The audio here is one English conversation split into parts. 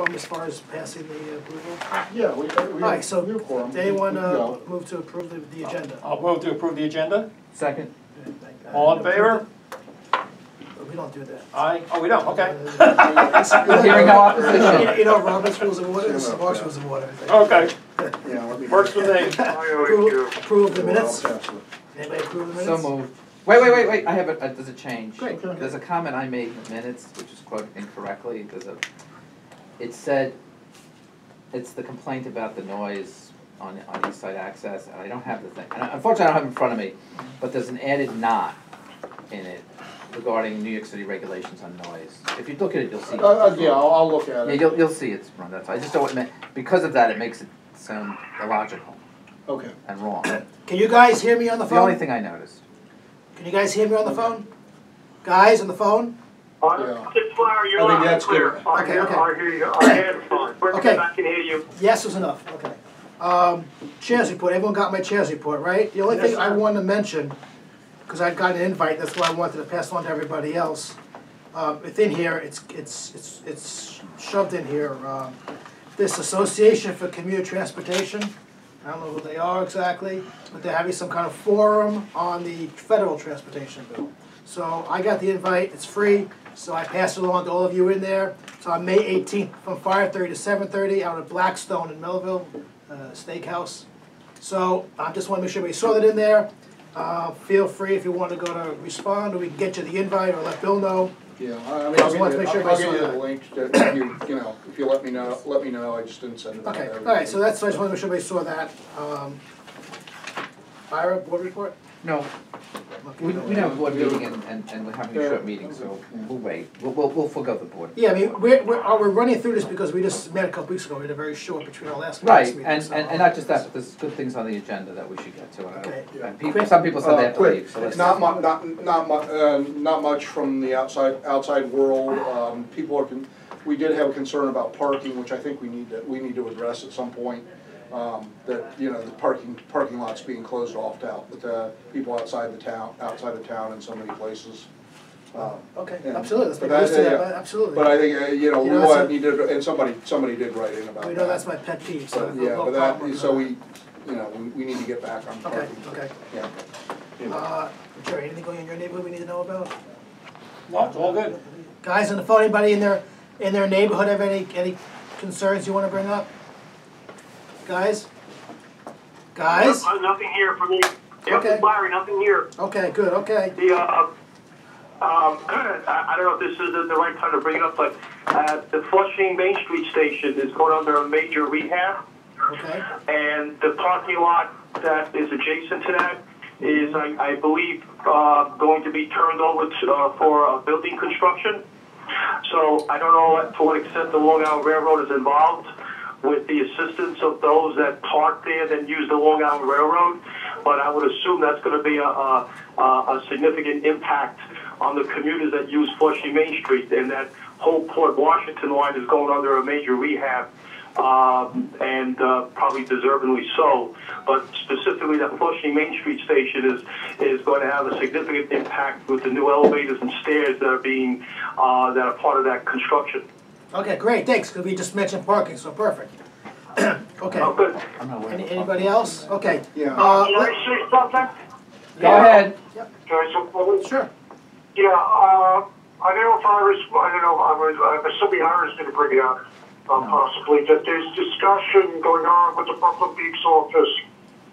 quorum as far as passing the approval? Yeah, we All right, so have quorum. anyone No. move to approve the agenda? I'll move to approve the agenda. Second. All in favor? We don't do that. Aye. Oh, we don't, okay. Hearing no opposition. You know, Robert's Rules of Order, this is Mark's Rules of Order. Okay, Yeah, let me. works for me. Approve the minutes? I'll pass it. Anybody approve the So minutes? moved. Wait, I have there's a change. Great. There's a comment I made in the minutes, which is quoted incorrectly. It said, it's the complaint about the noise on East Side Access, and I don't have the thing. And unfortunately, I don't have it in front of me, but there's an added "not" in it regarding New York City regulations on noise. If you look at it, you'll see. Yeah, I'll look at it. Yeah, you'll see it's wrong. That's why. I just don't want to, because of that, it makes it sound illogical Okay. and wrong. Can you guys hear me on the The only phone? thing I noticed. Can you guys hear me on the phone? Guys on the phone? Yeah. It's Larry, you're I think loud and that's clear. good. Okay, okay. I hear you, I hear you fine. Okay. I can hear you. Yes was enough, okay. Chairs report, everyone got my chairs report, right? The only Yes, thing I sir. wanted to mention, because I got an invite, that's why I wanted to pass on to everybody else. It's in here, it's shoved in here, this Association for Commuter Transportation. I don't know who they are exactly, but they're having some kind of forum on the federal transportation bill. So I got the invite, it's free, so I passed it along to all of you in there. So on May 18th, from 5:30 to 7:30, out at Blackstone in Melville Steakhouse. So I just want to make sure we saw that in there. Feel free if you want to go to respond, or we can get you the invite, or let Bill know. Yeah, I mean, Just wanted to make sure I'll everybody get you saw the that. link, that you know, if you let me know, I just didn't send it out. Okay, to all right, so everybody. that's, I just want to make sure everybody saw that. Ira, board report? No, we don't have a board meeting and we're having a short meeting, so we'll wait. We'll forego the board. Yeah, I mean, we're running through this because we just met a couple weeks ago, we had a very short between our last Right, meeting. and so- not just that, but there's good things on the agenda that we should get to. Okay. And people, some people said they have to Quick, leave, so let's. not much from the outside world. People are, we did have a concern about parking, which I think we need to address at some point. That, you know, the parking lots being closed off out, but people outside of town in so many places. Okay, and- absolutely, let's but make a list of that- that, absolutely. But I think, you know, You we know, will that's need to, and somebody did write in about that. We know that's my pet peeve, so. But, no yeah, but problem that, with so we, you know, we need to get back on Okay, parking. okay. Yeah. Yeah. Jerry, anything going in your neighborhood we need to know about? No, it's all good. Guys on the phone, anybody in their neighborhood have any concerns you wanna bring up? Guys? Guys? Nothing here for me. Okay. Yep, Larry, nothing here. Okay, good, okay. The, I don't know if this is the right time to bring it up, but, the Flushing Main Street station is going under a major rehab. Okay, And the parking lot that is adjacent to that is, I believe, going to be turned over to, for building construction. So I don't know to what extent the Long Island Railroad is involved with the assistance of those that park there that use the Long Island Railroad, but I would assume that's going to be a significant impact on the commuters that use Flushing Main Street, and that whole Port Washington line is going under a major rehab. And probably deservingly so, but specifically that Flushing Main Street station is going to have a significant impact with the new elevators and stairs that are being that are part of that construction. okay, great, thanks, because we just mentioned parking, so perfect. Okay, Oh, good. I'm not aware of anybody else? Okay. Yeah. Can I say something? Go ahead. Can I say something? Sure. Yeah, I don't know if I'm assuming Ira's going to bring it up, possibly, that there's discussion going on with the Buffalo Beach office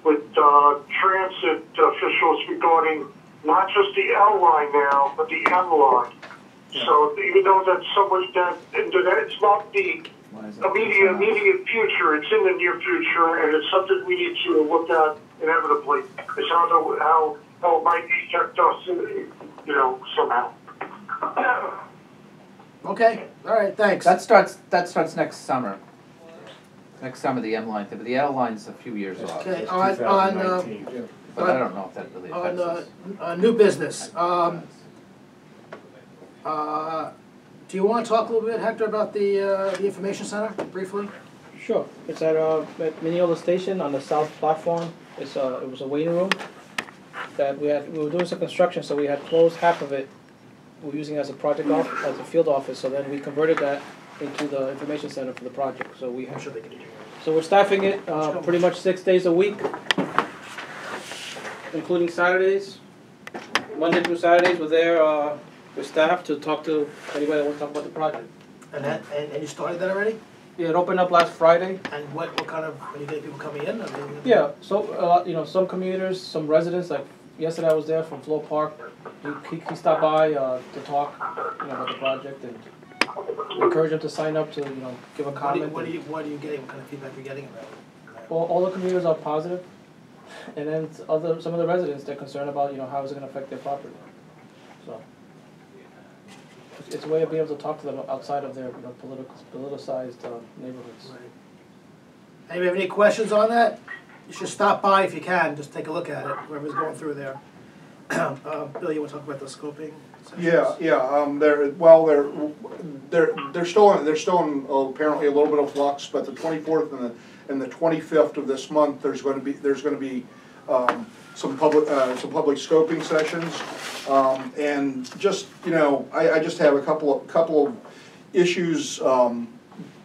with transit officials regarding not just the L line now, but the M line. Yeah. So even though that's somewhat it's not the immediate future, it's in the near future, and it's something we need to look at inevitably. It's how it might affect us, you know, somehow. Okay, all right, thanks. That starts next summer. Next summer, the M line thing, but the L line's a few years off. Okay, But I don't know if that really affects us. on new business, do you want to talk a little bit, Hector, about the information center, briefly? Sure. It's at Mineola Station on the south platform. It was a waiting room that we were doing some construction, so we had closed half of it. We were using it as a project as a field office. So then we converted that into the information center for the project, so we I'm have. sure they can do it. So we're staffing it pretty much 6 days a week, including Saturdays. Monday through Saturdays, we're there with staff to talk to anybody that wants to talk about the project. And you started that already? Yeah, it opened up last Friday. And what kind of, are you getting people coming in? I mean, Yeah, so, some commuters, some residents, like yesterday I was there from Flow Park. He stopped by to talk, about the project and encourage them to sign up to, give a comment. What are you getting? What kind of feedback are you getting about it? All the commuters are positive, and then some of the residents, they're concerned about, how is it gonna affect their property. So, it's a way of being able to talk to them outside of their, politicized neighborhoods. Right. Anybody have any questions on that? You should stop by if you can, just take a look at it, whoever's going through there. Bill, you wanna talk about the scoping sessions? They're still in apparently a little bit of flux, but the 24th and the 25th of this month, there's going to be some public scoping sessions, and just I just have a couple of issues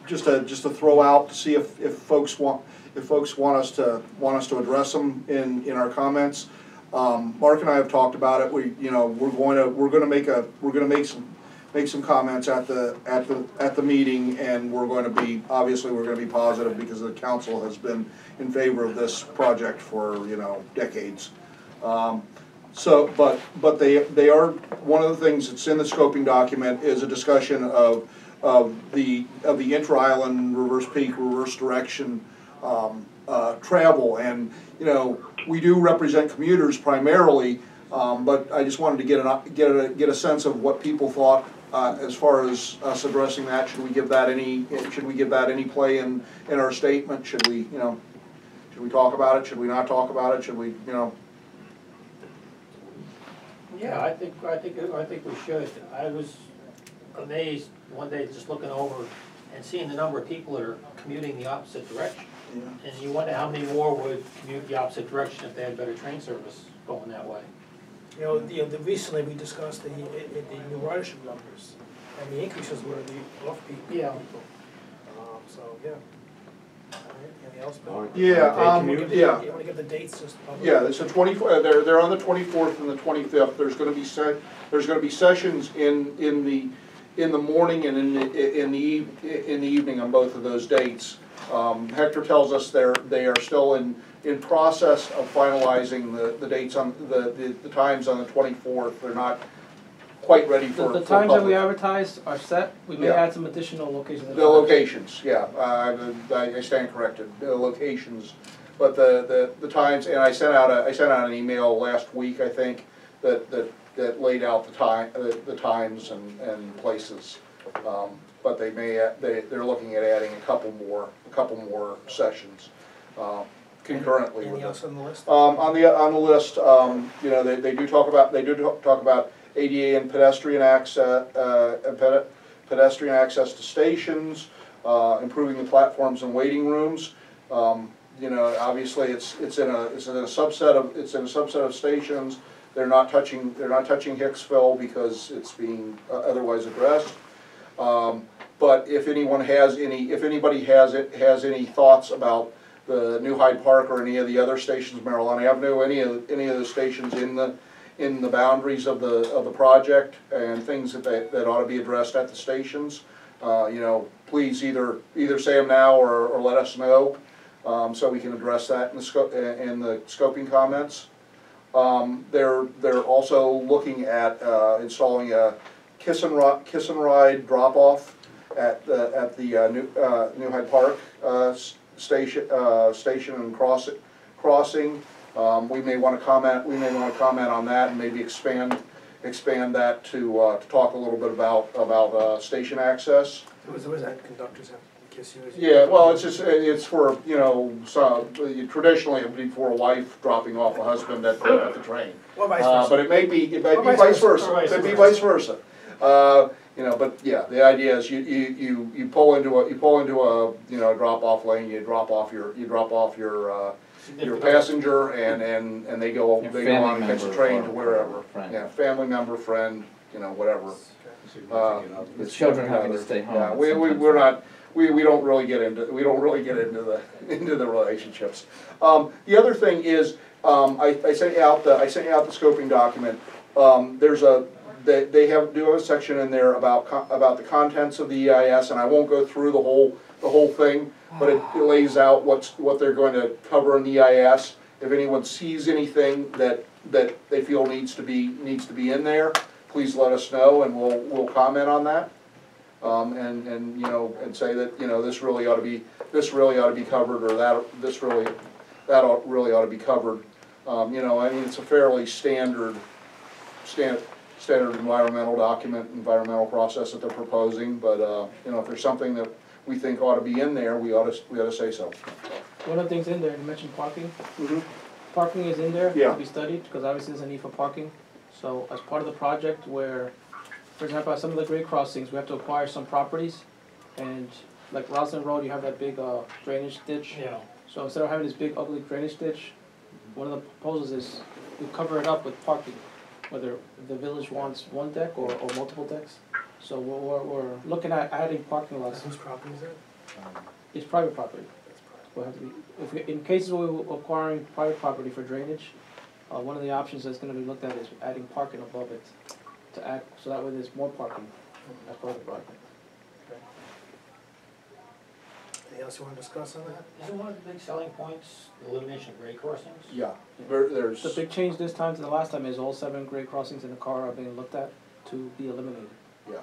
just to throw out to see if folks want us to address them in our comments. Mark and I have talked about it. We're going to make some comments at the meeting, and we're going to be positive because the council has been in favor of this project for decades. But they are, one of the things that's in the scoping document is a discussion of the inter-island reverse peak, reverse direction travel, and we do represent commuters primarily, but I just wanted to get a sense of what people thought as far as us addressing that. Should we give that any play in our statement? Should we talk about it? Should we not talk about it? Should we Yeah, I think we should. I was amazed one day just looking over and seeing the number of people that are commuting the opposite direction. Yeah. And you wonder how many more would commute the opposite direction if they had better train service going that way. Recently we discussed the new ridership numbers, and the increases were the off-peak Yeah. people. So, yeah. All right, anything else, Bill? Yeah, You wanna give the dates just? Yeah, it's the 24. They're on the 24th and the 25th. There's going to be sessions in the morning and in the evening on both of those dates. Hector tells us they are still in process of finalizing the dates on the times on the 24th. They're not quite ready for The for times that we public. advertise are set. We may Yeah. add some additional locations. The locations, yeah, I stand corrected. The locations, but the times, and I sent out an email last week, I think, that laid out the times and places. But they're looking at adding a couple more sessions concurrently. Anything else on the list? On the list, they do talk about ADA and pedestrian access, to stations, improving the platforms and waiting rooms. Obviously it's in a subset of stations. They're not touching Hicksville because it's being otherwise addressed. But if anybody has any thoughts about the New Hyde Park or any of the other stations, Maryland Avenue, any of the stations in the boundaries of the project, and things that ought to be addressed at the stations, please either say them now or let us know, so we can address that in the scoping comments. They're also looking at installing a kiss and ride drop off at the New Hyde Park station and crossing. We may want to comment on that and maybe expand that to talk a little bit about station access. Was that conductors have to kiss you? Yeah, well, it's for traditionally it would be for a wife dropping off a husband at the train. Or vice versa. But it may be Or vice versa. Or vice Could be versa. vice versa. But yeah, the idea is you pull into a drop off lane. You drop off your passenger, and they go on and catch a train to wherever. Friend. Yeah, family member, friend, whatever. With children having to stay home. Yeah, it's we're sometimes- not, we don't really get into, into the relationships. The other thing is, I sent you out the scoping document. They do have a section in there about the contents of the EIS, and I won't go through the whole thing, but it lays out what they're going to cover in the EIS. If anyone sees anything that they feel needs to be in there, please let us know, and we'll comment on that. And you know, and say that, you know, this really ought to be covered, or that really ought to be covered. You know, I mean, it's a fairly standard environmental document, environmental process that they're proposing, but you know, if there's something that we think ought to be in there, we ought to say so. One of the things in there, you mentioned parking. Mm-hmm. Parking is in there Yeah. to be studied, because obviously there's a need for parking. So as part of the project where, for example, at some of the grade crossings, we have to acquire some properties, and like Roslyn Road, you have that big drainage ditch. Yeah. So instead of having this big ugly drainage ditch, one of the proposals is we cover it up with parking, whether the village wants one deck or multiple decks. So we're looking at adding parking lots. Whose property is it? It's private property. We'll have to be, in cases where we're acquiring private property for drainage, one of the options that's gonna be looked at is adding parking above it to add, so that way there's more parking as part of the project. Anything else you want to discuss on that? Isn't one of the big selling points the elimination of grade crossings? Yeah, there's. The big change this time to the last time is all 7 grade crossings in the car are being looked at to be eliminated. Yeah,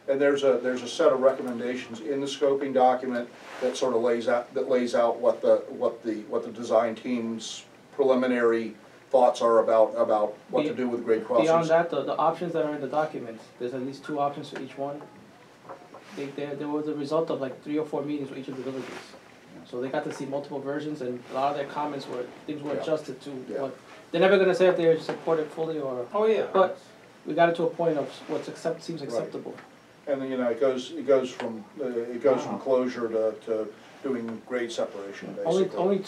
and there's a set of recommendations in the scoping document that sort of lays out what the design team's preliminary thoughts are about what to do with grade crossings. Beyond that, the options that are in the document, there's at least 2 options for each one. They were the result of like 3 or 4 meetings with each of the villages. So they got to see multiple versions, and a lot of their comments were, things were adjusted to what, they're never gonna say if they support it fully or, Oh, yeah. but we got it to a point of seems acceptable. And then, you know, it goes from closure to doing grade separation, basically. Only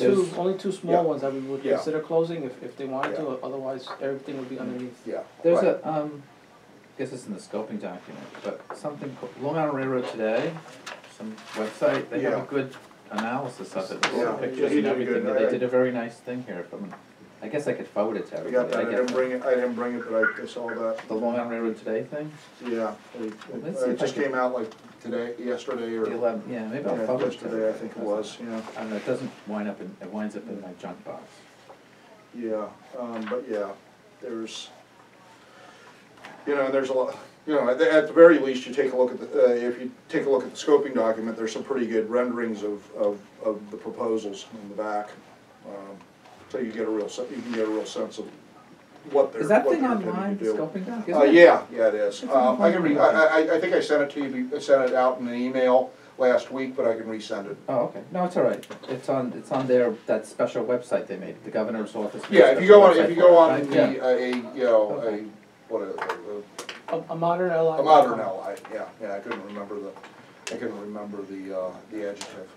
two small Yeah. ones that we would Yeah. consider closing if they wanted to, Yeah. otherwise everything would be underneath. Yeah. There's right. I guess it's in the scoping document, but something, Long Island Railroad Today, some website, they have Yeah. a good analysis of it, with Yeah. all the pictures Yeah, he and did a everything, good- they did a very nice thing here. I guess I could forward it to I everybody. got that, I didn't bring it, but I saw that. The Long Island Railroad Today thing? Yeah, Let's see it if I just can- came out like yesterday, or, The 11th, yeah, maybe I'll yeah, forward it to yesterday, I think it everybody. was, yeah. I don't know, it doesn't it winds up in my junk box. Yeah, but yeah, there's, you know, there's a lot, you know, at the very least, you take a look at the, if you take a look at the scoping document, there's some pretty good renderings of the proposals in the back. So you get a real sense of what they're, Is that what thing they're intending online, to the do. scoping doc? Isn't it? Yeah, it is. It's on I can the I think I sent it to you, I sent it out in an email last week, but I can resend it. Oh, okay, no, it's all right, it's on their, that special website they made, the governor's office. made a Yeah, if you go on, special if you go on website for it, the, you know, Okay. A modern ally. a modern ally, yeah, I couldn't remember the adjective.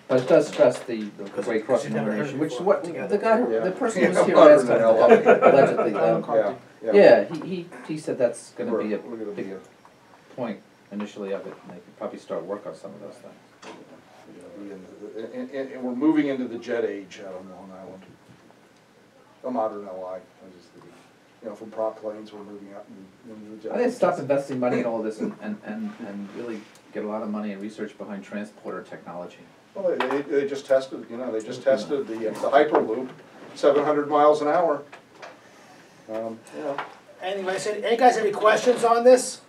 But it does stress the great cross you never heard elimination, which is before what, together. the guy, Yeah. the person who was Yeah, here modern last time, ally. allegedly, Alan McCarthy. yeah, he said that's gonna be a We're gonna be big point initially of it, and they could probably start work on some of those things. and we're moving into the jet age out on Long Island. A modern ally, you know, from prop planes, we're moving out into the jet I think age. stop investing money in all this and really get a lot of money and research behind transporter technology. Well, they just tested, you know, they just tested the Hyperloop, 700 miles an hour. You know. Any guys have any questions on this?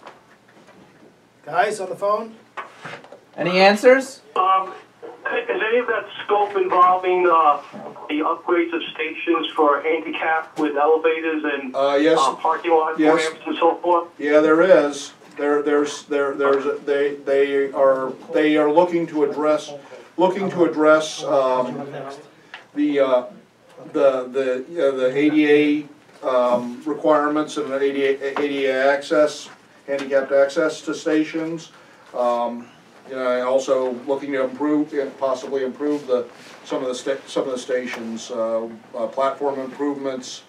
Guys on the phone? Any answers? Is any of that scope involving the upgrades of stations for handicap with elevators and Yes. parking lot Yes. ramps and so forth? Yeah, there is. They are looking to address the ADA requirements and the ADA access, handicapped access to stations. You know, also looking to possibly improve some of the stations, platform improvements,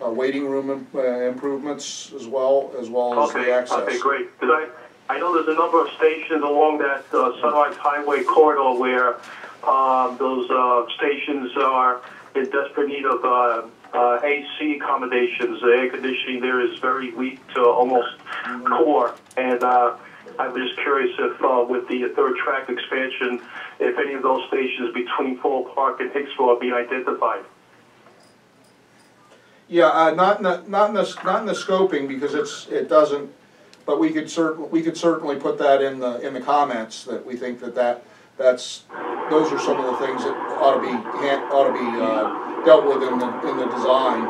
waiting room improvements as well as the access. Okay, great. Because I know there's a number of stations along that Sunrise Highway corridor where those stations are in desperate need of AC accommodations. The air conditioning there is very weak to almost poor, and I was just curious if with the third track expansion, if any of those stations between Fall Park and Hicksville are being identified. Yeah, not in the scoping because it doesn't. But we could certainly put that in the comments that we think those are some of the things that ought to be dealt with in the design.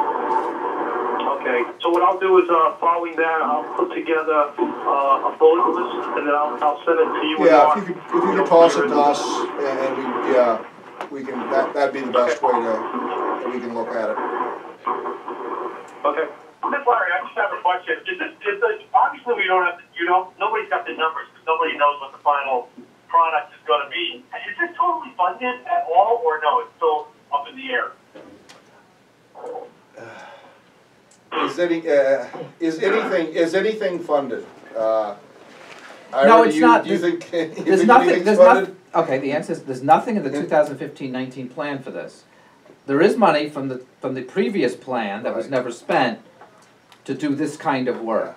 Okay, so what I'll do is following that, I'll put together a bullet list and then I'll send it to you. Yeah, if you could toss it to us, and we can. That'd be the best way that we can look at it. Okay. Miss Larry, I just have a question. Obviously we don't have, nobody's got the numbers. Nobody knows what the final product is going to be. Is this totally funded at all, or no? It's still up in the air. Is anything funded? No, it's not. Do you think? There's nothing. Okay, the answer is there's nothing in the 2015-19 plan for this. There is money from the previous plan that was never spent to do this kind of work.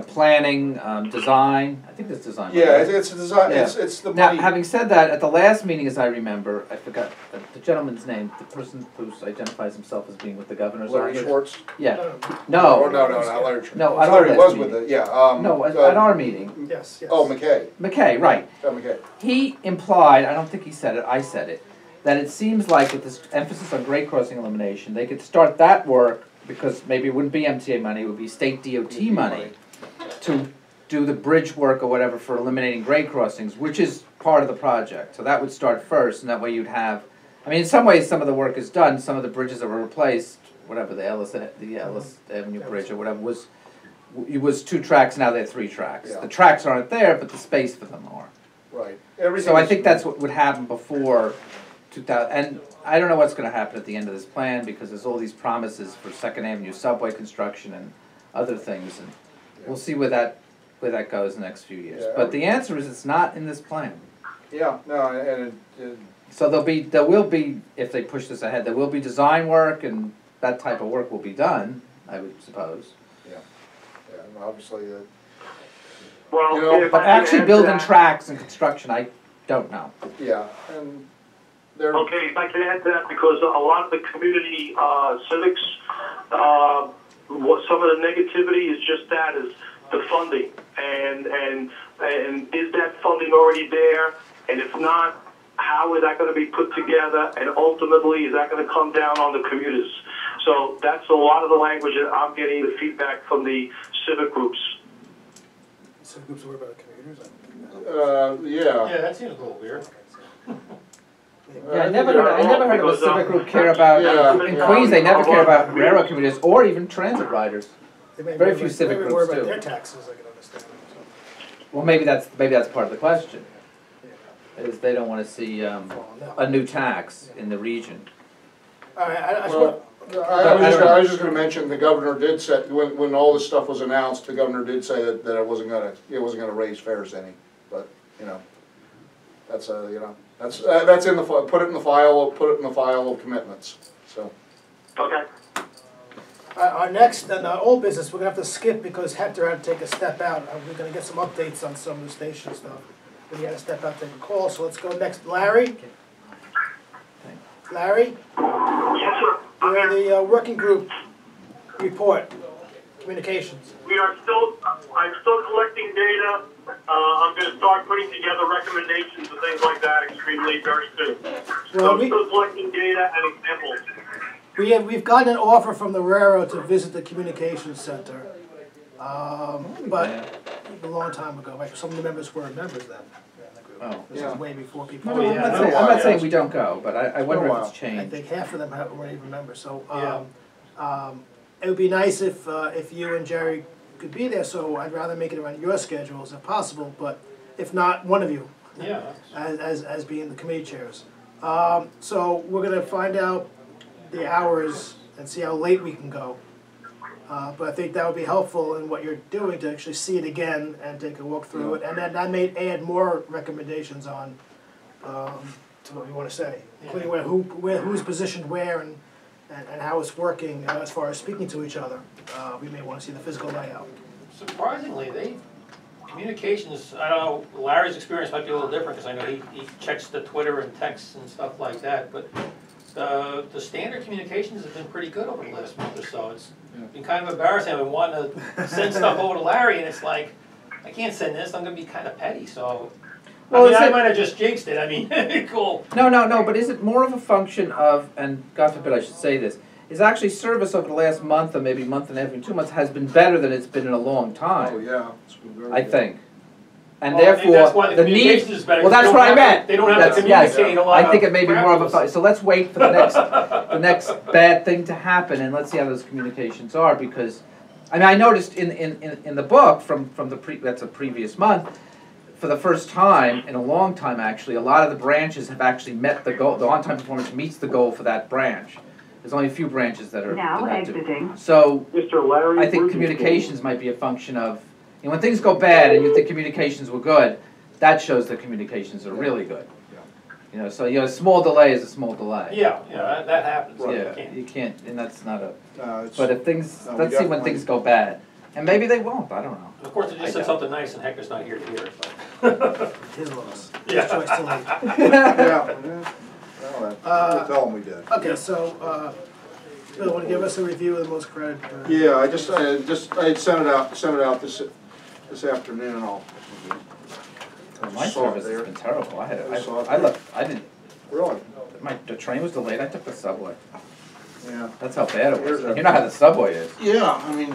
Planning, design. I think it's design. Yeah, it's design. Yeah. It's the money. Now, having said that, at the last meeting, as I remember, I forgot the gentleman's name. The person who identifies himself as being with the governor's office. Larry Schwartz. Yeah. No, not Larry Schwartz. No, at our was meeting. With it. Yeah. No, at our meeting. Yes. Oh, McKay. McKay, right. McKay. He implied. I don't think he said it. I said it. That it seems like with this emphasis on grade crossing elimination, they could start that work because maybe it wouldn't be MTA money, it would be state DOT money to do the bridge work or whatever for eliminating grade crossings, which is part of the project. So that would start first, and that way you'd have, I mean, in some ways some of the work is done, some of the bridges that were replaced, whatever, the Ellis Avenue Bridge or whatever, was 2 tracks, now they're 3 tracks. Yeah. The tracks aren't there, but the space for them are. Right. So I think that's what would happen before 2000, and I don't know what's going to happen at the end of this plan because there's all these promises for 2nd Avenue subway construction and other things, and we'll see where that goes in the next few years. Yeah. But the answer is it's not in this plan. Yeah, no, and so there will be, if they push this ahead, there will be design work and that type of work will be done, I would suppose. Yeah, and obviously. Well, but actually building tracks and construction, I don't know. Yeah, and. Okay, if I can add to that, because a lot of the community civics, some of the negativity is just that, is the funding, and is that funding already there? And if not, how is that going to be put together? And ultimately, is that going to come down on the commuters? So that's a lot of the language that I'm getting, the feedback from the civic groups. Civic groups worry about the commuters? Yeah. Yeah, that seems a little weird. Yeah, I never heard of a civic group care about, in Queens, they never care about railroad commuters or even transit riders. Very few civic groups worry do. about their taxes, I can understand. Well, maybe that's part of the question. Is they don't want to see a new tax in the region. All right, I was just going to mention the governor did say when all this stuff was announced, the governor did say that it wasn't going to raise fares any, but that's that's in the put it in the file of commitments. So. Okay. Our next and our old business we're gonna have to skip because Hector had to take a step out. We're gonna get some updates on some of the station stuff. But he had to step out to take a call. So let's go next. Larry. Larry. Yes, sir. You're the working group report. Communications. I'm still collecting data. I'm going to start putting together recommendations and things like that extremely very soon. So I'm still collecting data and examples. We've gotten an offer from the railroad to visit the communications center, but a long time ago. Like some of the members were members then. Oh, this is way before people. No, I'm not saying we don't go, but I wonder if it's changed. I think half of them weren't even members. So it would be nice if you and Jerry could be there. So I'd rather make it around your schedules if possible. But if not, one of you, as being the committee chairs. So we're gonna find out the hours and see how late we can go. But I think that would be helpful in what you're doing to actually see it again and take a walk through it, and then that may add more recommendations on to what you want to say, including who's positioned where and how it's working as far as speaking to each other. We may want to see the physical layout. Surprisingly, communications, I don't know, Larry's experience might be a little different, because I know he checks the Twitter and texts and stuff like that, but the standard communications have been pretty good over the last month or so. It's been kind of embarrassing. I've been wanting to send stuff over to Larry, and it's like, I can't send this, I'm gonna be kind of petty, so. Well, I mean, I might have just jinxed it, I mean, cool. No, but is it more of a function of, and God forbid I should say this, is actually service over the last month or maybe month and a half, 2 months, has been better than it's been in a long time. Oh, yeah. It's been very I good. think. And Well, I think therefore, that's why the the need, communications is better, well, 'cause that's they what I don't have meant. to- they don't have to Yes, communicate a lot I think it may be more of a, crap. so let's wait for the next bad thing to happen, and let's see how those communications are, because, I mean, I noticed in the book from that's a previous month, for the first time in a long time actually, a lot of the branches have actually met the goal, the on-time performance meets the goal for that branch. There's only a few branches that are Now that do. exiting. So, Mr. Larry. I think communications might be a function of, and when things go bad and you think communications were good, that shows that communications are really good. You know, so a small delay is a small delay. Yeah, that happens. Yeah, you can't, and that's not a. It's- But if things, No, we let's see when definitely- things go bad, and maybe they won't. I don't know. Of course, they I just said doubt. something nice, and Hector's not here to hear it, but. His loss. Yeah. His choice to leave. Yeah. Well, tell them we did. Okay, so, Bill, want to give us a review of the most credit? Yeah, I sent it out this afternoon. My Saw it service there. has been terrible. I saw it I there. left. I didn't. Really? The train was delayed. I took the subway. Yeah. That's how bad it was. Here's a- You know how the subway is. Yeah, I mean,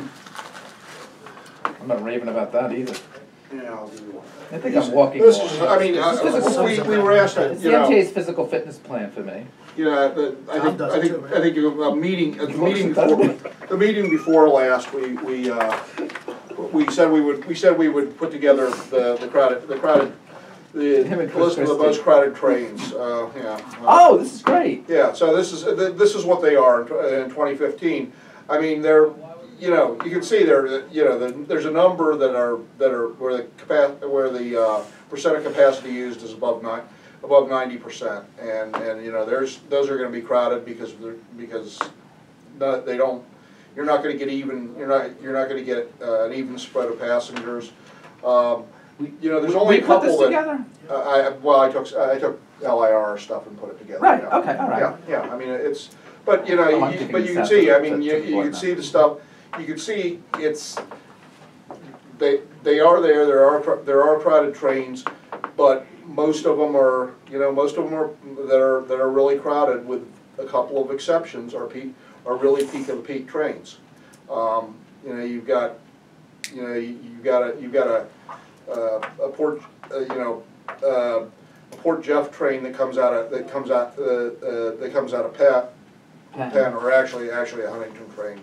I'm not raving about that either. yeah, I'll do one. I think I'm walking This more. is, I mean, we were asked, It's you the know, MTA's physical fitness plan for me. Tom does it too, right? I think a meeting, He works the meeting before last, we said we would put together the Him and Chris list of the Christie. most crowded trains, yeah. Oh, this is great. Yeah, so this is what they are in 2015. I mean, they're, you know, you can see there, you know, there's a number that are where the percent of capacity used is above 90%, and you know, those are going to be crowded because they don't. You're not going to get even. You're not going to get an even spread of passengers. You know, there's only a couple we put this together? I took LIR stuff and put it together. Right. Yeah. Okay. All right. Yeah. I mean, it's. But you know, Oh, I'm thinking but you can it's see. I after mean, the you board can now. see the stuff. You can see it's. They are there. There are crowded trains, but most of them are. You know, most of them are that are really crowded, with a couple of exceptions. Are really peak of the peak trains. You know, you've got. You know, you've got a Port. A Port Jeff train that comes out of Penn, or actually a Huntington train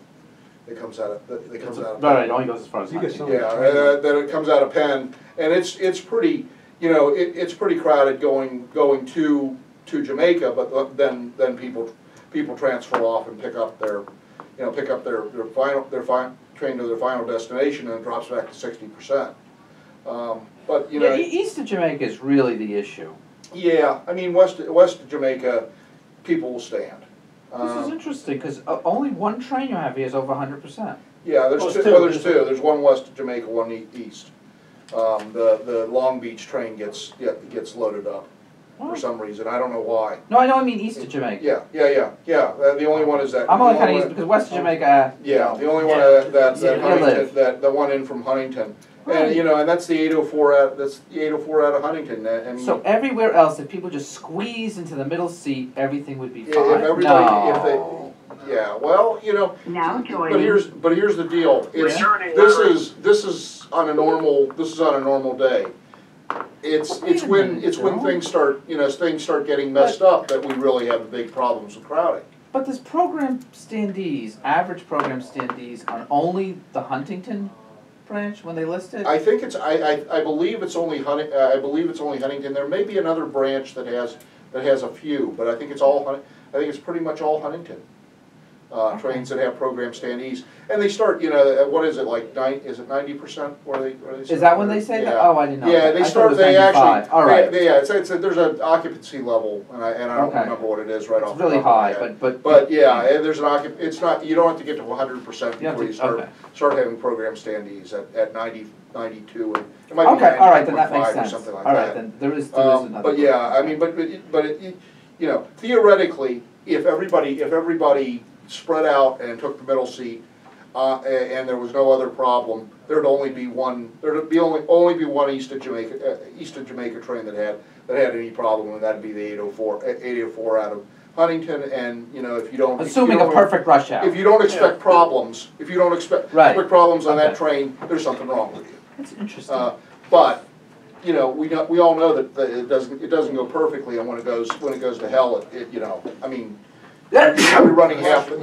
that comes out of Right, it only goes as far as Huntington. yeah, that it comes out of Penn, and it's pretty, you know, it's pretty crowded going to Jamaica, but then people transfer off and pick up their final train to their final destination, and it drops back to 60%. But you know, East of Jamaica is really the issue. yeah, I mean west of Jamaica, people will stand. This is interesting because only one train you have here is over 100%. Yeah, there's Oh, two. it's two. Well, there's two. There's one west of Jamaica, one east. The Long Beach train gets loaded up for some reason. I don't know why. No, I mean east of Jamaica. Yeah. The only one is that. I'm only the kind of only east one- because west of Jamaica. Yeah, the only one Yeah. that Yeah, Huntington, the one in from Huntington, and you know, and that's the 804 out of Huntington. I mean, So everywhere else, if people just squeeze into the middle seat, everything would be if fine. everybody, No. yeah, well, you know. Now joining. But here's the deal. Returning This is on a normal day. It's when things start getting messed up that we really have big problems with crowding. But there's program standees, average program standees on only the Huntington branch when they list it? I think I believe it's only Huntington. There may be another branch that has a few, but I think it's pretty much all Huntington. trains that have program standees, and they start, you know, what is it, like is it 90% where they start? Is that when they say that? Yeah. Oh, I didn't know. Yeah, I they thought start, it was they 95. actually, All right. yeah, there's an occupancy level, and I don't Okay. remember what it is right off It's the really top of my high, head. but Yeah, and there's an it's not, you don't have to get to 100% You have before to- you start, okay. start having program standees at 90, 92, and it might be okay, all right, then that 90.5 makes or sense. something like All right, that. then there is another. But yeah, I mean, you know, theoretically, if everybody spread out and took the middle seat, and there was no other problem, there'd only be one east of Jamaica train that had any problem, and that'd be the 804 out of Huntington. And you know, if you don't, Assuming a perfect rush hour. if you don't expect problems, Right. problems on that Okay. train, there's something wrong with you. That's interesting. But you know, we all know that it doesn't go perfectly, and when it goes to hell, you know, I mean. You're running half the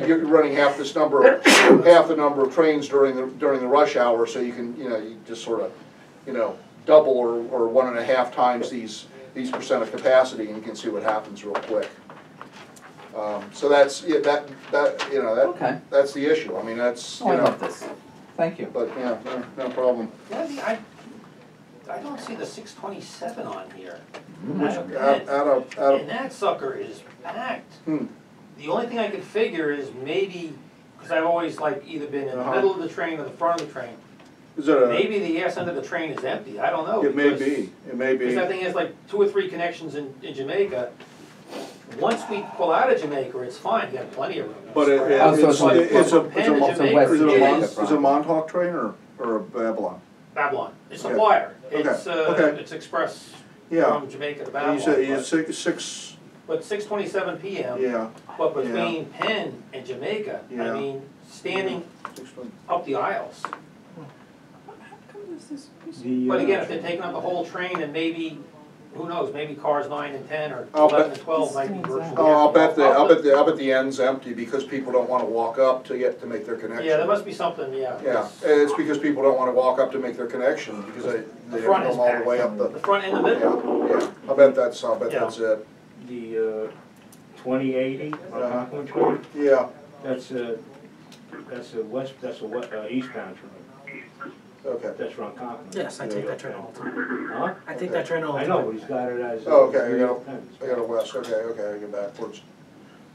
number of trains during the rush hour, so you can, you know, you just sort of, you know, double or 1.5 times these percent of capacity, and you can see what happens real quick. So that's Okay. that's the issue. I mean, that's Oh, I love this. Thank you. But yeah, no problem. Yeah, I don't see the 627 on here. Out And that sucker is packed. of The only thing I could figure is maybe, because I've always like either been in the middle of the train or the front of the train. Is it Maybe the ass end of the train is empty, I don't know. It may because- be. It may be. Because that thing has like 2 or 3 connections in Jamaica. Once we pull out of Jamaica, it's fine, you have plenty of room. But Spread out. Oh, so it's like- it's a Penn to West Jamaica Jamaica. is it a Montauk train or a Babylon? Babylon, it's a Okay. flyer, Okay. it's it's express Yeah. from Jamaica to And Babylon. you said but- six. But 6:27 PM, Yeah. but between Penn and Jamaica, I Yeah. mean, standing 6:20. up the aisles. The, But again, if they're taking up the whole train and maybe, who knows, maybe cars 9 and 10 or I'll 11 and 12 might be virtually. Oh, empty. I'll bet the end's empty because people don't want to walk up to make their connection. Yeah, there must be something, yeah. Yeah, it's because people don't want to walk up to make their connection because they have to front come is all the packed. way up The front and the yeah, middle. yeah. I'll bet that's Yeah. it. the 2080, Algonquin train, Yeah, that's a eastbound train. okay. That's from Conklin. Yes, I take that train all the time. Huh? I take that train all the I time. know, but he's got it as. Oh, okay, I got a it. west, okay, I get backwards.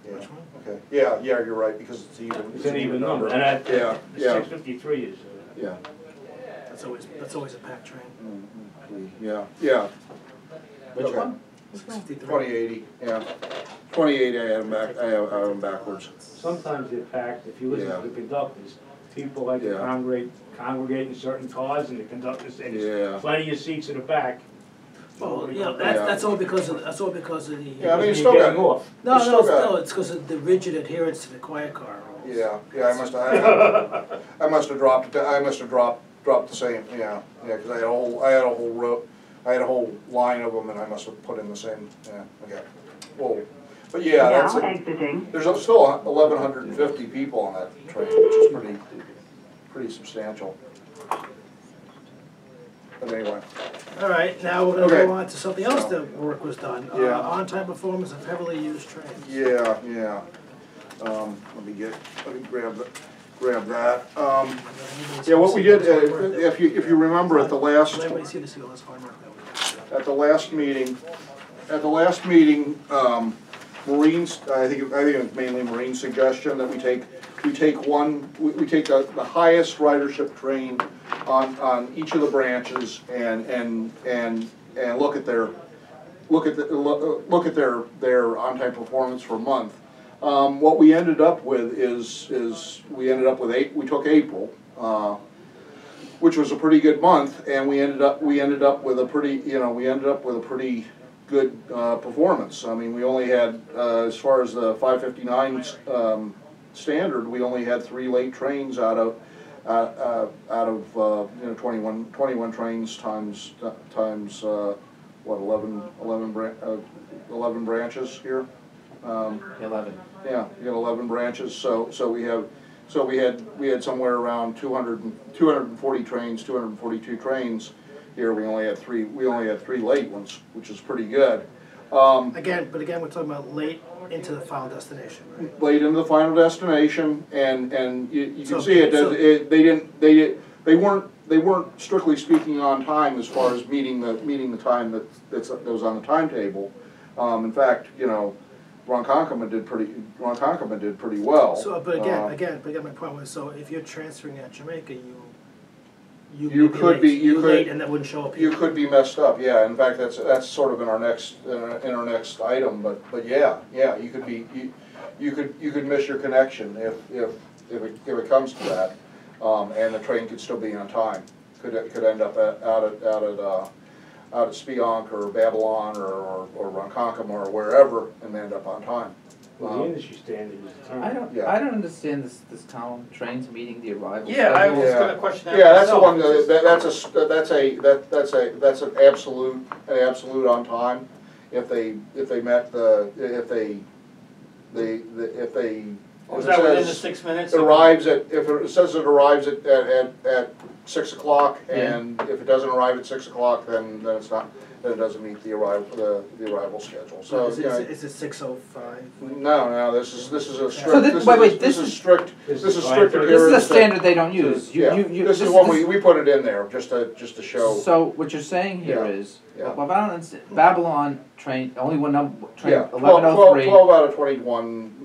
Yeah, okay, yeah, you're right, because it's even. It's an even number, and that, Yeah, yeah. 653 is, Yeah. That's always a packed train. Yeah. Which Okay. one? 2080, yeah. 2080, I have them backwards. sometimes they're packed, if you listen Yeah. to the conductors, people like to Yeah. congregate in certain cars, and the conductor says, Yeah. plenty of seats in the back. Well, yeah, Yeah. that's all because of the. Yeah, I mean, you You're still getting got- off. No, you still got- it's because of the rigid adherence to the quiet car rules. Yeah, I must have dropped the same, because I had a whole line of them, and I must have put in the same, okay. Whoa, but yeah, that's, there's still 1,150 people on that train, which is pretty substantial. But anyway, All right, now we're gonna Okay. go on to something else that work was done. Yeah. On-time performance of heavily used trains. yeah. Let me grab that. Yeah, what we did, if you remember at the last. Let everybody see this, all this hard work that we did. At the last meeting, Marines, I think it was mainly Marine suggestion that we take the highest ridership train on each of the branches and look at their on-time performance for a month. What we ended up with we took April, which was a pretty good month, and we ended up with a pretty good performance. I mean, we only had as far as the 559 standard, we only had 3 late trains out of 21 trains times what 11 branches here. 11. Yeah, you got 11 branches, so we had somewhere around 240 trains, 242 trains. Here we only had 3 late ones, which is pretty good. Again, we're talking about late into the final destination, right? Late into the final destination, and you So- can see it, so- they weren't strictly speaking on time as far as meeting the time that was on the timetable. In fact, you know, Ronkonkoma did pretty well. So, but again, my point was, so if you're transferring at Jamaica, you You may could be- you could- late and that wouldn't show up here. You could be messed up, yeah. In fact, that's sort of in our next item. But yeah, you could be you could miss your connection if it comes to that, and the train could still be on time. Could end up out at Spionk or Babylon or Ronkonkoma or wherever and end up on time. Well, the industry standard is determined. I don't understand this column, trains meeting the arrival. Yeah, I schedule. was gonna question that. Yeah, that's the myself. one, that's an absolute on time. If they met Was that within the 6 minutes? arrives if it says it arrives at 6 o'clock, Yeah. and if it doesn't arrive at 6 o'clock, then it's not, then it doesn't meet the arrival schedule. So, Is you know, it 6:05? no, this is a strict. So this this is strict. This is strict. This is a standard they don't use. Yeah, this is one we put it in there just to show. So what you're saying here Yeah, is, yeah. well, I don't understand, Babylon train, only one number, train Yeah, 1103. 12 out of 21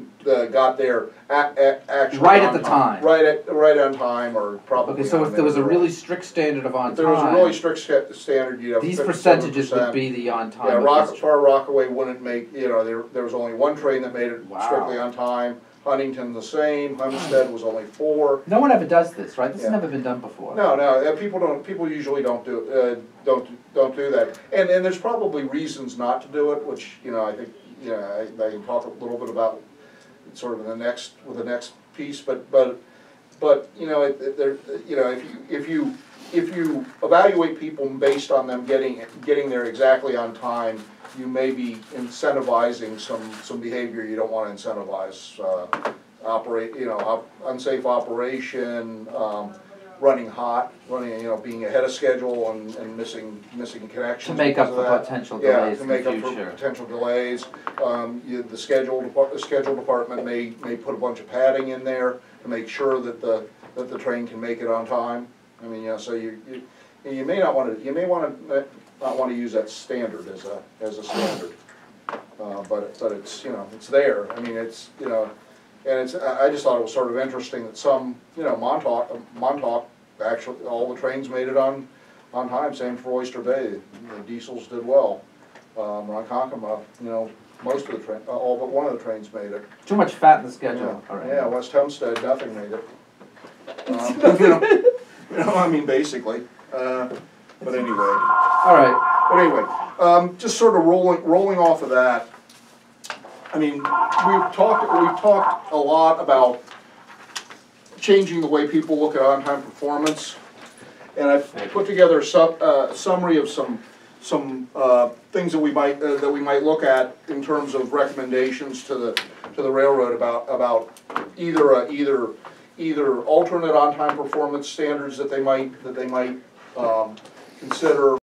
got there actually Right on at the time. Right on time, or probably. Okay, so on if there was a minute really early. strict standard of on If there was a really time, strict standard, you'd have these 57%. percentages would be the on time. Yeah, of this- Far Rockaway wouldn't make, you know, there was only one train that made it Wow. strictly on time. Huntington the same, Hempstead was only 4. No one ever does this, right? This has Yeah. never been done before. No, people usually don't do that. And there's probably reasons not to do it, which, you know, I think, you know, I can talk a little bit about sort of with the next piece, but you know, you know, if you evaluate people based on them getting there exactly on time, you may be incentivizing some behavior you don't want to incentivize. Unsafe operation, running hot, you know, being ahead of schedule and missing connections. To make up because of for that. potential Yeah, delays to in make the up for future. potential delays. The schedule department may put a bunch of padding in there to make sure that the train can make it on time. I mean, you know, so you may not want to not want to use that standard as a standard, but it's, you know, it's there. I mean, it's, you know, and I just thought it was sort of interesting that some, you know, Montauk actually all the trains made it on time. Same for Oyster Bay. The diesels did well. Ronkonkoma, you know, most of the all but one of the trains made it. Too much fat in the schedule. All right. Yeah, West Hempstead, nothing made it. You know, I mean, basically. But anyway. All right. But anyway, just sort of rolling off of that. I mean, we've talked a lot about changing the way people look at on-time performance, and I've put together a summary of some things that we might look at in terms of recommendations to the railroad about either alternate on-time performance standards that they might consider,